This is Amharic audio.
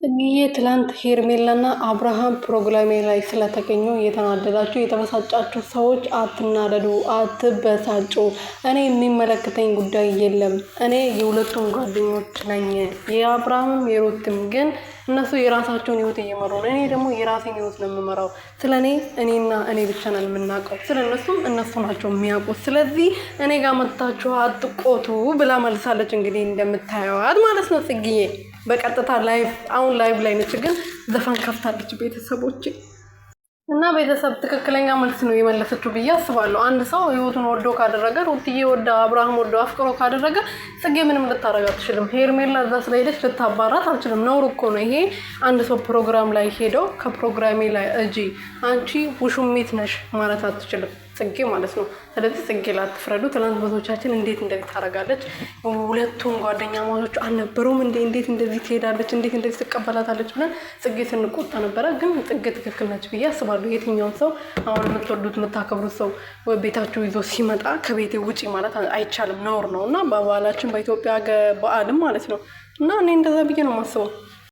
ጽጌዬ ትላንት ሄርሜላና አብርሃም ፕሮግራሜ ላይ ስለተገኙ እየተናደዳችሁ የተበሳጫችሁ ሰዎች አትናደዱ፣ አትበሳጩ። እኔ የሚመለከተኝ ጉዳይ የለም። እኔ የሁለቱም ጓደኞች ነኝ፣ የአብርሃምም የሩትም። ግን እነሱ የራሳቸውን ህይወት እየመሩ ነው። እኔ ደግሞ የራሴን ህይወት ነው የምመራው። ስለ እኔና እኔ ብቻ ነን የምናውቀው። ስለ እነሱም እነሱ ናቸው የሚያውቁት። ስለዚህ እኔ ጋር መጥታችሁ አትቆቱ ብላ መልሳለች። እንግዲህ እንደምታየዋት ማለት ነው ጽጌዬ በቀጥታ ላይቭ አሁን ላይቭ ላይ ነች፣ ግን ዘፈን ከፍታለች። ቤተሰቦች እና ቤተሰብ ትክክለኛ መልስ ነው የመለሰችው ብዬ አስባለሁ። አንድ ሰው ህይወቱን ወዶ ካደረገ ሩትዬ ወዳ አብርሃም ወዶ አፍቅሮ ካደረገ ጽጌ ምንም ልታረጋ አትችልም። ሄርሜላ እዛ ስለሄደች ልታባራት አልችልም። ነውር እኮ ነው ይሄ። አንድ ሰው ፕሮግራም ላይ ሄደው ከፕሮግራሜ ላይ እጂ አንቺ ውሹሚት ነሽ ማለት አትችልም ጽጌ ማለት ነው። ስለዚህ ጽጌ ላትፍረዱ። ትናንት ብዙዎቻችን እንዴት እንደዚህ ታደርጋለች፣ ሁለቱም ጓደኛ ማቾች አልነበሩም እንዴት እንደዚህ ትሄዳለች፣ እንዴት እንደዚህ ትቀበላታለች ብለን ጽጌ ስንቆጣ ነበረ። ግን ጽጌ ትክክል ነች ብዬ አስባለሁ። የትኛውም ሰው አሁን የምትወዱት የምታከብሩት ሰው ቤታችሁ ይዞ ሲመጣ ከቤቴ ውጪ ማለት አይቻልም፣ ነውር ነው እና በባህላችን በኢትዮጵያ በዓልም ማለት ነው እና እኔ እንደዛ ብዬ ነው የማስበው።